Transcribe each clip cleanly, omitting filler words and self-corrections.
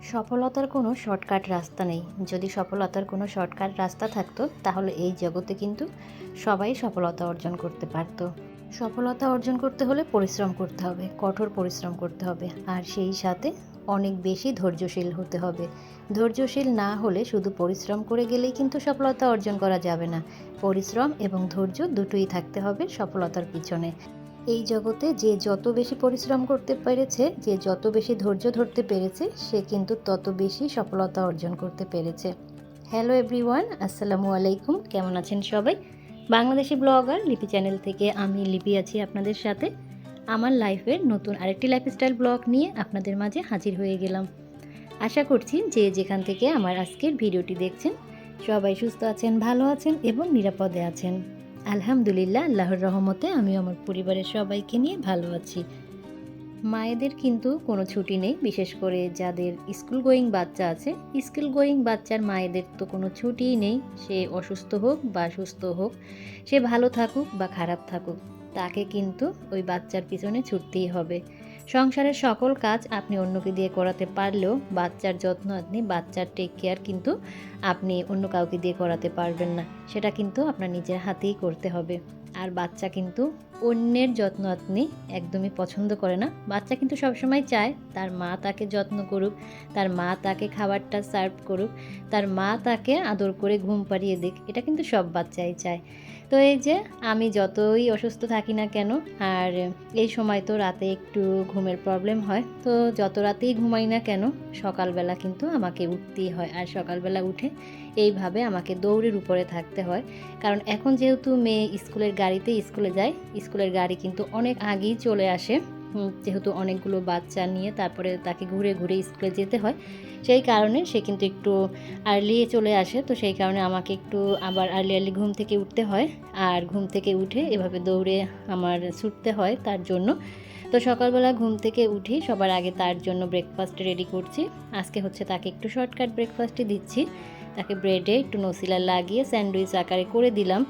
সফলতার কোনো শর্টকাট রাস্তা নেই। যদি সফলতার কোনো শর্টকাট রাস্তা থাকতো তাহলে এই জগতে কিন্তু সবাই সফলতা অর্জন করতে পারত। সফলতা অর্জন করতে হলে পরিশ্রম করতে হবে, কঠোর পরিশ্রম করতে হবে, আর সেই সাথে অনেক বেশি ধৈর্যশীল হতে হবে। ধৈর্যশীল না হলে শুধু পরিশ্রম করে গেলেই কিন্তু সফলতা অর্জন করা যাবে না। পরিশ্রম এবং ধৈর্য দুটোই থাকতে হবে সফলতার পিছনে। এই জগতে যে যত বেশি পরিশ্রম করতে পেরেছে, যে যত বেশি ধৈর্য ধরতে পেরেছে, সে কিন্তু তত বেশি সফলতা অর্জন করতে পেরেছে। হ্যালো এভরিওয়ান, আসসালামু আলাইকুম। কেমন আছেন সবাই? বাংলাদেশি ব্লগার লিপি চ্যানেল থেকে আমি লিপি আছি আপনাদের সাথে। আমার লাইফের নতুন আরেকটি লাইফস্টাইল ব্লগ নিয়ে আপনাদের মাঝে হাজির হয়ে গেলাম। আশা করছি যে যেখান থেকে আমার আজকের ভিডিওটি দেখছেন সবাই সুস্থ আছেন, ভালো আছেন এবং নিরাপদে আছেন। আলহামদুলিল্লাহ, আল্লাহর রহমতে আমি আমার পরিবারের সবাইকে নিয়ে ভালো আছি। মায়েদের কিন্তু কোনো ছুটি নেই, বিশেষ করে যাদের স্কুল গোয়িং বাচ্চা আছে। স্কুল গোয়িং বাচ্চার মায়েদের তো কোনো ছুটিই নেই। সে অসুস্থ হোক বা সুস্থ হোক, সে ভালো থাকুক বা খারাপ থাকুক, তাকে কিন্তু ওই বাচ্চার পিছনে ছুটতেই হবে। সংসারের সকল কাজ আপনি অন্যকে দিয়ে করাতে পারলেও বাচ্চার যত্ন, আপনি বাচ্চার টেক কেয়ার কিন্তু আপনি অন্য কাউকে দিয়ে করাতে পারবেন না। সেটা কিন্তু আপনার নিজের হাতেই করতে হবে। আর বাচ্চা কিন্তু অন্যের যত্ন আপনি একদমই পছন্দ করে না। বাচ্চা কিন্তু সবসময় চায় তার মা তাকে যত্ন করুক, তার মা তাকে খাবারটা সার্ভ করুক, তার মা তাকে আদর করে ঘুম পাড়িয়ে দিক। এটা কিন্তু সব বাচ্চাই চায়। তো এই যে আমি যতই অসুস্থ থাকি না কেন, আর এই সময় তো রাতে একটু ঘুমের প্রবলেম হয়, তো যত রাতেই ঘুমাই না কেন সকালবেলা কিন্তু আমাকে উঠতেই হয়। আর সকালবেলা উঠে এইভাবে আমাকে দৌড়ের উপরে থাকতে হয়। কারণ এখন যেহেতু মেয়ে স্কুলের গাড়িতে স্কুলে যায়, স্কুলের গাড়ি কিন্তু অনেক আগেই চলে আসে। যেহেতু অনেকগুলো বাচ্চা নিয়ে তারপরে তাকে ঘুরে ঘুরে স্কুলে যেতে হয়, সেই কারণে সে কিন্তু একটু আর্লি চলে আসে। তো সেই কারণে আমাকে একটু আবার আর্লি ঘুম থেকে উঠতে হয়। আর ঘুম থেকে উঠে এভাবে দৌড়ে আমার ছুটতে হয় তার জন্য। তো সকালবেলা ঘুম থেকে উঠি, সবার আগে তার জন্য ব্রেকফাস্ট রেডি করছি। আজকে হচ্ছে তাকে একটু শর্টকাট ব্রেকফাস্টই দিচ্ছি। তাকে ব্রেডে একটু নসিলা লাগিয়ে স্যান্ডউইচ আকারে করে দিলাম।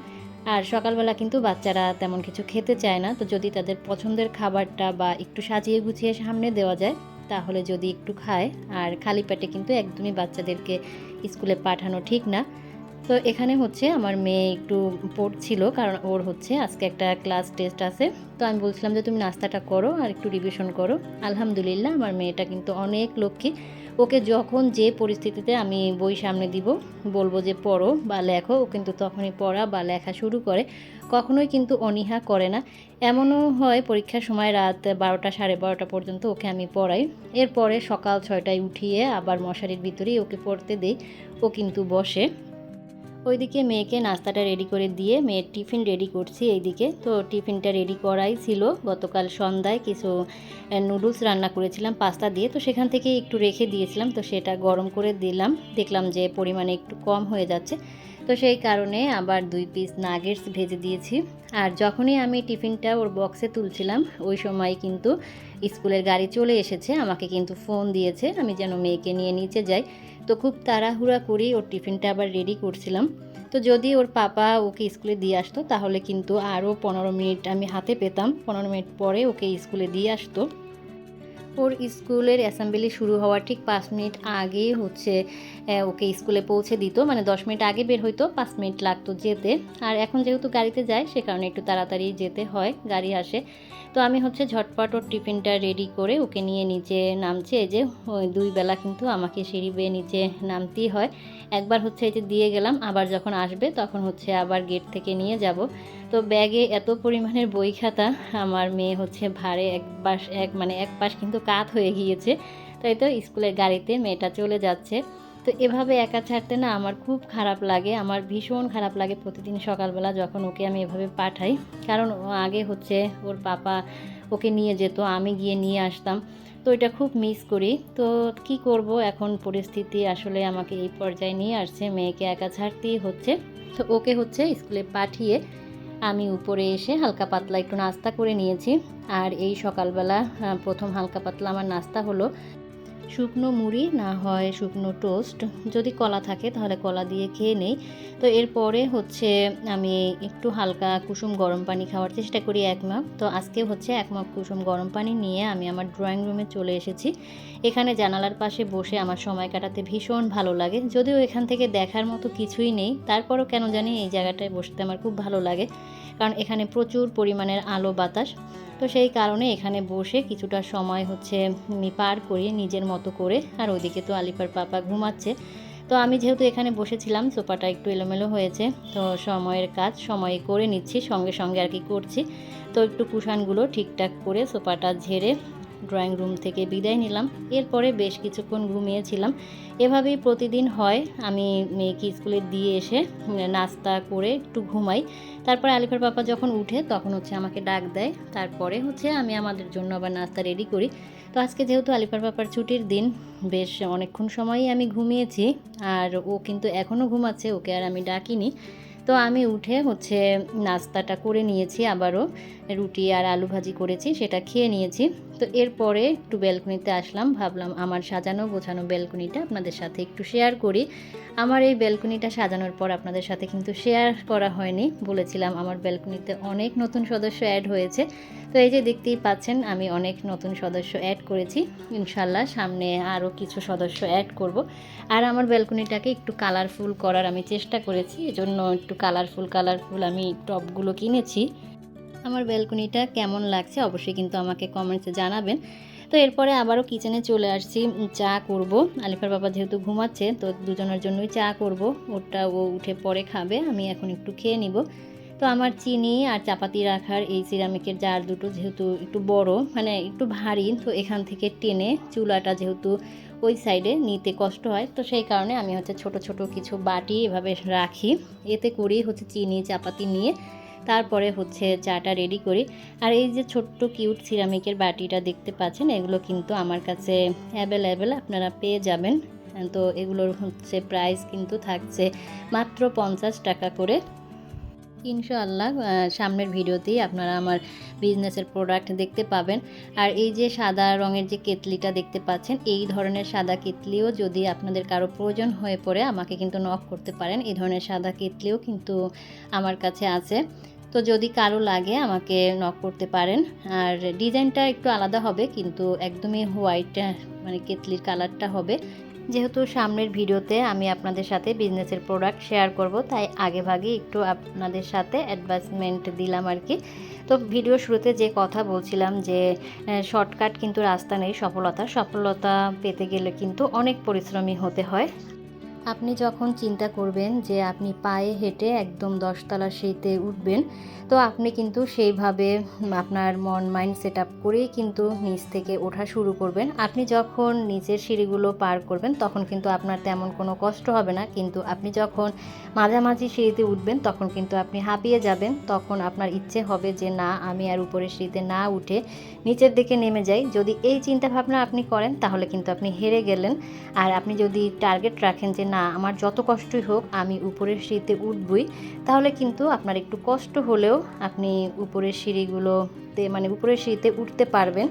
আর সকালবেলা কিন্তু বাচ্চারা তেমন কিছু খেতে চায় না, তো যদি তাদের পছন্দের খাবারটা বা একটু সাজিয়ে গুছিয়ে সামনে দেওয়া যায় তাহলে যদি একটু খায়। আর খালি পেটে কিন্তু একদমই বাচ্চাদেরকে স্কুলে পাঠানো ঠিক না। তো এখানে হচ্ছে আমার মেয়ে একটু পড়ছিল, কারণ ওর হচ্ছে আজকে একটা ক্লাস টেস্ট আছে। তো আমি বলছিলাম যে তুমি নাস্তাটা করো আর একটু রিভিশন করো। আলহামদুলিল্লাহ, আমার মেয়েটা কিন্তু অনেক লক্ষ্মী। ওকে যখন যে পরিস্থিতিতে আমি বই সামনে দিব, বলবো যে পড়ো বা লেখো, ও কিন্তু তখনই পড়া বা লেখা শুরু করে। কখনোই কিন্তু অনীহা করে না। এমনও হয় পরীক্ষার সময় রাত 12টা, 12:30 পর্যন্ত ওকে আমি পড়াই। এরপরে সকাল 6টায় উঠিয়ে আবার মশারির ভিতরেই ওকে পড়তে দিই। ও কিন্তু বসে। ওইদিকে মেয়েকে নাস্তাটা রেডি করে দিয়ে মেয়ের টিফিন রেডি করছি এইদিকে। তো টিফিনটা রেডি করাই ছিল। গতকাল সন্ধ্যায় কিছু নুডলস রান্না করেছিলাম পাস্তা দিয়ে, তো সেখান থেকে একটু রেখে দিয়েছিলাম। তো সেটা গরম করে দিলাম, দেখলাম যে পরিমাণে একটু কম হয়ে যাচ্ছে। তো সেই কারণে আবার 2 পিস নাগেটস ভেজে দিয়েছি। আর যখনই আমি টিফিনটা ওর বক্সে তুলছিলাম ওই সময় কিন্তু স্কুলের গাড়ি চলে এসেছে। আমাকে কিন্তু ফোন দিয়েছে আমি যেন মেয়েকে নিয়ে নিচে যাই। তো খুব তাড়াহুড়া করে ওর টিফিনটা আবার রেডি করছিলাম। তো যদি ওর পাপা ওকে স্কুলে দিয়ে আসতো তাহলে কিন্তু আরও 15 মিনিট আমি হাতে পেতাম। 15 মিনিট পরে ওকে স্কুলে দিয়ে আসতো। ওর স্কুলের অ্যাসেম্বলি শুরু হওয়ার ঠিক 5 মিনিট আগেই হচ্ছে ওকে স্কুলে পৌঁছে দিত। মানে 10 মিনিট আগে বের হইতো, 5 মিনিট লাগতো যেতে। আর এখন যেহেতু গাড়িতে যায় সে কারণে একটু তাড়াতাড়ি যেতে হয়, গাড়ি আসে। তো আমি হচ্ছে ঝটপট ওর টিফিনটা রেডি করে ওকে নিয়ে নিচে নামছি। এই যে ওই 2 বেলা কিন্তু আমাকে সিঁড়ি বেয়ে নিচে নামতেই হয়। একবার হচ্ছে এই যে দিয়ে গেলাম, আবার যখন আসবে তখন হচ্ছে আবার গেট থেকে নিয়ে যাব। তো ব্যাগে এত পরিমাণের বই খাতা, আমার মেয়ে হচ্ছে ভারে এক পাশ কিন্তু কাত হয়ে গিয়েছে। তাই তো স্কুলের গাড়িতে মেয়েটা চলে যাচ্ছে। তো এভাবে একা ছাড়তে না আমার খুব খারাপ লাগে, আমার ভীষণ খারাপ লাগে প্রতিদিন সকালবেলা যখন ওকে আমি এভাবে পাঠাই। কারণ আগে হচ্ছে ওর পাপা ওকে নিয়ে যেত, আমি গিয়ে নিয়ে আসতাম। তো এটা খুব মিস করি। তো কি করব, এখন পরিস্থিতি আসলে আমাকে এই পর্যায়ে নিয়ে আসছে, মেয়েকে একা ছাড়তেই হচ্ছে। তো ওকে হচ্ছে স্কুলে পাঠিয়ে আমি উপরে এসে হালকা পাতলা একটু নাস্তা করে নিয়েছি। আর এই সকালবেলা প্রথম হালকা পাতলা আমার নাস্তা হলো শুকনো মুড়ি না হয় শুকনো টোস্ট, যদি কলা থাকে তাহলে কলা দিয়ে খেয়ে নেই। তো এরপরে হচ্ছে আমি একটু হালকা কুসুম গরম পানি খাওয়ার চেষ্টা করি 1 মাপ। তো আজকে হচ্ছে 1 মাপ কুসুম গরম পানি নিয়ে আমি আমার ড্রয়িং রুমে চলে এসেছি। এখানে জানালার পাশে বসে আমার সময় কাটাতে ভীষণ ভালো লাগে। যদিও এখান থেকে দেখার মতো কিছুই নেই, তারপরও কেন জানি এই জায়গাটায় বসতে আমার খুব ভালো লাগে, কারণ এখানে প্রচুর পরিমাণের আলো বাতাস। তো সেই কারণে এখানে বসে কিছুটা সময় হচ্ছে আমি পার করি নিজের মতো করে। আর ওইদিকে তো আলিফার পাপা ঘুমাচ্ছে। তো আমি যেহেতু এখানে বসেছিলাম, সোফাটা একটু এলোমেলো হয়েছে, তো সময়ের কাজ সময়ে করে নিচ্ছি, সঙ্গে সঙ্গে আর কি করছি। তো একটু কুশানগুলো ঠিকঠাক করে সোফাটা ঝেড়ে ড্রয়িং রুম থেকে বিদায় নিলাম। এরপরে বেশ কিছুক্ষণ ঘুমিয়েছিলাম। এভাবেই প্রতিদিন হয়, আমি মেয়েকে স্কুলে দিয়ে এসে নাস্তা করে একটু ঘুমাই। তারপরে আলিফার পাপা যখন উঠে তখন হচ্ছে আমাকে ডাক দেয়, তারপরে হচ্ছে আমি আমাদের জন্য আবার নাস্তা রেডি করি। তো আজকে যেহেতু আলিফার পাপার ছুটির দিন, বেশ অনেকক্ষণ সময়ই আমি ঘুমিয়েছি। আর ও কিন্তু এখনও ঘুমাচ্ছে, ওকে আর আমি ডাকিনি। তো আমি উঠে হচ্ছে নাস্তাটা করে নিয়েছি, আবারও রুটি আর আলু ভাজি করেছি, সেটা খেয়ে নিয়েছি। তো এরপরে একটু ব্যালকনিতে আসলাম, ভাবলাম আমার সাজানো গোছানো ব্যালকনিটা আপনাদের সাথে একটু শেয়ার করি। আমার এই ব্যালকনিটা সাজানোর পর আপনাদের সাথে কিন্তু শেয়ার করা হয়নি, বলেছিলাম আমার ব্যালকনিতে অনেক নতুন সদস্য অ্যাড হয়েছে। তো এই যে দেখতেই পাচ্ছেন আমি অনেক নতুন সদস্য অ্যাড করেছি, ইনশাল্লাহ সামনে আরও কিছু সদস্য অ্যাড করব। আর আমার ব্যালকনিটাকে একটু কালারফুল করার আমি চেষ্টা করেছি, এজন্য একটু কালারফুল আমি টবগুলো কিনেছি। আমার ব্যালকনিটা কেমন লাগছে অবশ্যই কিন্তু আমাকে কমেন্টসে জানাবেন। তো এরপরে আবারও কিচেনে চলে আসছি, চা করব। আলিফার বাবা যেহেতু ঘুমাচ্ছে, তো দুজনের জন্যই চা করব, ওটা ও উঠে পরে খাবে, আমি এখন একটু খেয়ে নিব। তো আমার চিনি আর চাপাতি রাখার এই সিরামিকের জার দুটো যেহেতু একটু বড়, মানে একটু ভারী, তো এখান থেকে টেনে চুলাটা যেহেতু ওই সাইডে নিতে কষ্ট হয়, তো সেই কারণে আমি হচ্ছে ছোট ছোট কিছু বাটি এভাবে রাখি, এতে করেই হচ্ছে চিনি চাপাতি নিয়ে তারপরে হচ্ছে চাটা রেডি করি। আর এই যে ছোট্ট কিউট সিরামিকের বাটিটা দেখতে পাচ্ছেন, এগুলো কিন্তু আমার কাছে অ্যাভেলেবেল, আপনারা পেয়ে যাবেন। তো এগুলোর হচ্ছে প্রাইস কিন্তু থাকছে মাত্র 50 টাকা করে। ইনশাআল্লাহ সামনের ভিডিওতেই আপনারা আমার বিজনেসের প্রোডাক্ট দেখতে পাবেন। আর এই যে সাদা রঙের যে কেতলিটা দেখতে পাচ্ছেন, এই ধরনের সাদা কেতলিও যদি আপনাদের কারো প্রয়োজন হয়ে পড়ে আমাকে কিন্তু নক করতে পারেন। এই ধরনের সাদা কেতলিও কিন্তু আমার কাছে আছে, তো যদি কারো লাগে আমাকে নক করতে পারেন। আর ডিজাইনটা একটু আলাদা হবে, কিন্তু একদমই হোয়াইট, মানে কেতলির কালারটা হবে। যেহেতু সামনের ভিডিওতে আমি আপনাদের সাথে বিজনেসের প্রোডাক্ট শেয়ার করব, তাই আগেভাগে একটু আপনাদের সাথে অ্যাডভাইসমেন্ট দিলাম আর কি। তো ভিডিও শুরুতে যে কথা বলছিলাম যে শর্টকাট কিন্তু রাস্তা নেই সফলতা পেতে গেলে কিন্তু অনেক পরিশ্রমী হতে হয়। আপনি যখন চিন্তা করবেন যে আপনি পায়ে হেঁটে একদম 10 তলার সিঁড়িতে উঠবেন, তো আপনি কিন্তু সেইভাবে আপনার মন মাইন্ড সেট আপ করেই কিন্তু নিচ থেকে ওঠা শুরু করবেন। আপনি যখন নিচের সিঁড়িগুলো পার করবেন তখন কিন্তু আপনার তেমন কোনো কষ্ট হবে না, কিন্তু আপনি যখন মাঝামাঝি সিঁড়িতে উঠবেন তখন কিন্তু আপনি হাঁপিয়ে যাবেন। তখন আপনার ইচ্ছে হবে যে না, আমি আর উপরের সিঁড়িতে না উঠে নিচের দিকে নেমে যাই। যদি এই চিন্তা ভাবনা আপনি করেন তাহলে কিন্তু আপনি হেরে গেলেন। আর আপনি যদি টার্গেট রাখেন যে না, আমার যত কষ্টই হোক আমি উপরের সিঁড়িতে উঠবই, তাহলে কিন্তু আপনার একটু কষ্ট হলেও আপনি উপরের সিঁড়িগুলোতে, মানে উপরের সিঁড়িতে উঠতে পারবেন।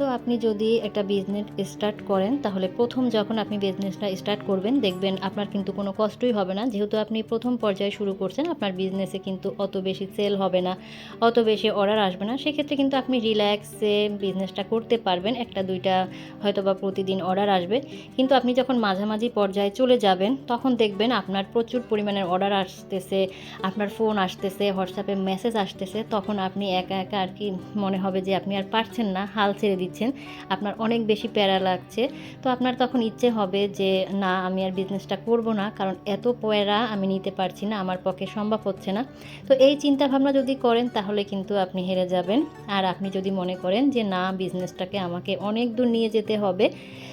তো আপনি যদি একটা বিজনেস স্টার্ট করেন, তাহলে প্রথম যখন আপনি বিজনেসটা স্টার্ট করবেন দেখবেন আপনার কিন্তু কোনো কষ্টই হবে না। যেহেতু আপনি প্রথম পর্যায়ে শুরু করছেন, আপনার বিজনেসে কিন্তু অত বেশি সেল হবে না, অত বেশি অর্ডার আসবে না। সেক্ষেত্রে কিন্তু আপনি রিল্যাক্সে বিজনেসটা করতে পারবেন, একটা দুইটা হয়তো বা প্রতিদিন অর্ডার আসবে। কিন্তু আপনি যখন মাঝামাঝি পর্যায়ে চলে যাবেন তখন দেখবেন আপনার প্রচুর পরিমাণের অর্ডার আসতেছে, আপনার ফোন আসতেছে, হোয়াটসঅ্যাপে মেসেজ আসতেছে, তখন আপনি একা একা আর কি মনে হবে যে আপনি আর পারছেন না, হাল ছেড়ে দিচ্ছেন, আপনার অনেক বেশি প্যারা লাগছে। তো আপনার তখন ইচ্ছে হবে যে না, আমি আর বিজনেসটা করব না, কারণ এত প্যারা আমি নিতে পারছি না, আমার পক্ষে সম্ভব হচ্ছে না। তো এই চিন্তা ভাবনা যদি করেন তাহলে কিন্তু আপনি হেরে যাবেন। আর আপনি যদি মনে করেন যে না, বিজনেসটাকে আমাকে অনেক দূর নিয়ে যেতে হবে,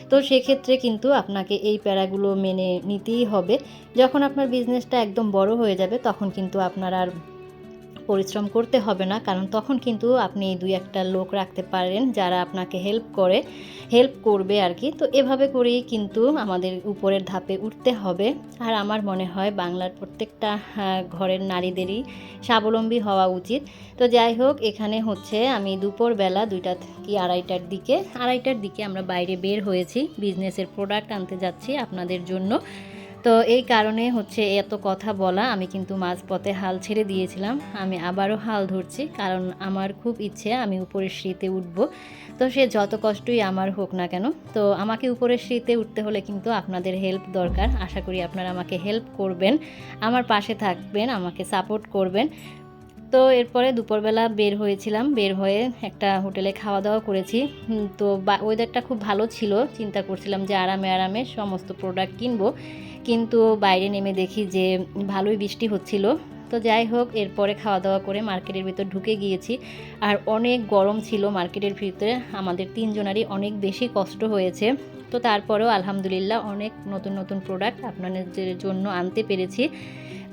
তো সেক্ষেত্রে কিন্তু আপনাকে এই প্যারাগুলো মেনে নিতেই হবে। যখন আপনার বিজনেসটা একদম বড় হয়ে যাবে তখন কিন্তু আপনার আর পরিশ্রম করতে হবে না, কারণ তখন কিন্তু আপনি 2-1টা লোক রাখতে পারেন যারা আপনাকে হেল্প করবে আর কি। তো এভাবে করেই কিন্তু আমাদের উপরের ধাপে উঠতে হবে। আর আমার মনে হয় বাংলার প্রত্যেকটা ঘরের নারীদেরই স্বাবলম্বী হওয়া উচিত। তো যাই হোক, এখানে হচ্ছে আমি দুপুরবেলা 2টা কি 2:30টার দিকে আমরা বাইরে বের হয়েছি, বিজনেসের প্রোডাক্ট আনতে যাচ্ছি আপনাদের জন্য। তো এই কারণে হচ্ছে এত কথা বলা, আমি কিন্তু মাঝপথে হাল ছেড়ে দিয়েছিলাম। আমি আবারও হাল ধরছি, কারণ আমার খুব ইচ্ছে আমি উপরের সিঁড়িতে উঠব। তো সে যত কষ্টই আমার হোক না কেন, তো আমাকে উপরের সিঁড়িতে উঠতে হলে কিন্তু আপনাদের হেল্প দরকার। আশা করি আপনারা আমাকে হেল্প করবেন, আমার পাশে থাকবেন, আমাকে সাপোর্ট করবেন। তো এরপরে দুপুরবেলা বের হয়েছিলাম, বের হয়ে একটা হোটেলে খাওয়া দাওয়া করেছি। তো ওয়েদারটা খুব ভালো ছিল, চিন্তা করছিলাম যে আরামে আরামে সমস্ত প্রোডাক্ট কিনবো, কিন্তু বাইরে নেমে দেখি যে ভালোই বৃষ্টি হচ্ছিল। তো যাই হোক, এরপরে খাওয়া দাওয়া করে মার্কেটের ভিতর ঢুকে গিয়েছি। আর অনেক গরম ছিল মার্কেটের ভিতরে, আমাদের 3জনারই অনেক বেশি কষ্ট হয়েছে। তো তারপরেও আলহামদুলিল্লাহ অনেক নতুন নতুন প্রোডাক্ট আপনাদের জন্য আনতে পেরেছি।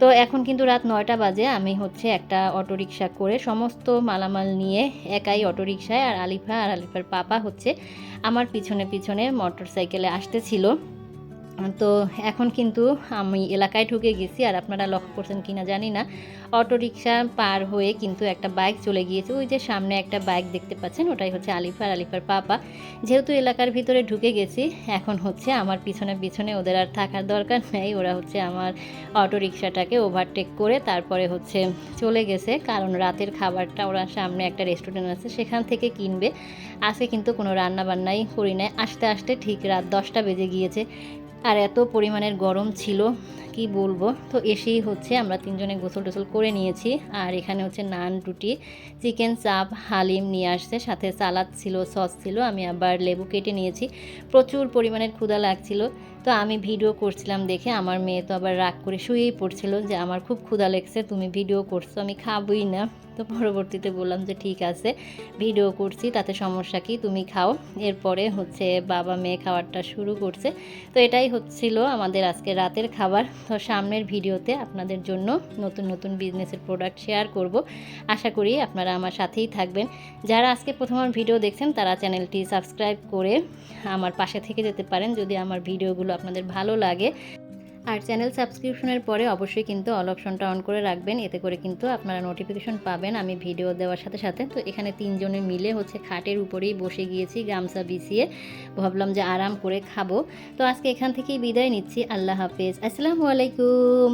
তো এখন কিন্তু রাত 9টা বাজে, আমি হচ্ছে একটা অটোরিকশা করে সমস্ত মালামাল নিয়ে একাই অটোরিকশায়, আর আলিফার পাপা হচ্ছে আমার পিছনে পিছনে মোটরসাইকেলে আসতেছিল। তো এখন কিন্তু আমি এলাকায় ঢুকে গেছি, আর আপনারা লক্ষ্য করছেন কিনা জানি না, অটোরিকশা পার হয়ে কিন্তু একটা বাইক চলে গিয়েছে। ওই যে সামনে একটা বাইক দেখতে পাচ্ছেন, ওটাই হচ্ছে আলিফার পাপা। যেহেতু এলাকার ভিতরে ঢুকে গেছি, এখন হচ্ছে আমার পিছনে পিছনে ওদের আর থাকার দরকার নেই, ওরা হচ্ছে আমার অটোরিকশাটাকে ওভারটেক করে তারপরে হচ্ছে চলে গেছে, কারণ রাতের খাবারটা ওরা সামনে একটা রেস্টুরেন্ট আছে সেখান থেকে কিনবে। আজকে কিন্তু কোনো রান্না বান্নাই করি নাই, আসতে আসতে ঠিক রাত 10টা বেজে গিয়েছে। আর এত পরিমাণের গরম ছিল কি বলবো। তো এসেই হচ্ছে আমরা 3জনে গোসল টোসল করে নিয়েছি, আর এখানে হচ্ছে নান, রুটি, চিকেন চাপ, হালিম নিয়ে আসছে, সাথে সালাদ ছিল, সস ছিল, আমি আবার লেবু কেটে নিয়েছি। প্রচুর পরিমাণের ক্ষুধা লাগছিল। তো আমি ভিডিও করছিলাম দেখে আমার মেয়ে তো আবার রাগ করে শুয়েই পড়ছিল যে আমার খুব ক্ষুধা লেগেছে, তুমি ভিডিও করছো, আমি খাবই না। তো পরবর্তীতে বললাম যে ঠিক আছে, ভিডিও করছি তাতে সমস্যা কি, তুমি খাও। এরপরে হচ্ছে বাবা মেয়ে খাবারটা শুরু করছে। তো এটাই হচ্ছিল আমাদের আজকে রাতের খাবার। তো সামনের ভিডিওতে আপনাদের জন্য নতুন নতুন বিজনেসের প্রোডাক্ট শেয়ার করব, আশা করি আপনারা আমার সাথেই থাকবেন। যারা আজকে প্রথম আমার ভিডিও দেখছেন তারা চ্যানেলটি সাবস্ক্রাইব করে আমার পাশে থেকে যেতে পারেন যদি আমার ভিডিওগুলো আপনাদের ভালো লাগে। আর চ্যানেল সাবস্ক্রিপশনের পরে অবশ্যই কিন্তু অল অপশনটা অন করে রাখবেন, এতে করে কিন্তু আপনারা নোটিফিকেশন পাবেন আমি ভিডিও দেওয়ার সাথে সাথে। তো এখানে 3জনে মিলে হচ্ছে খাটের উপরেই বসে গিয়েছি গামছা বিছিয়ে, ভাবলাম যে আরাম করে খাবো। তো আজকে এখান থেকেই বিদায় নিচ্ছি, আল্লাহ হাফেজ, আসসালামু আলাইকুম।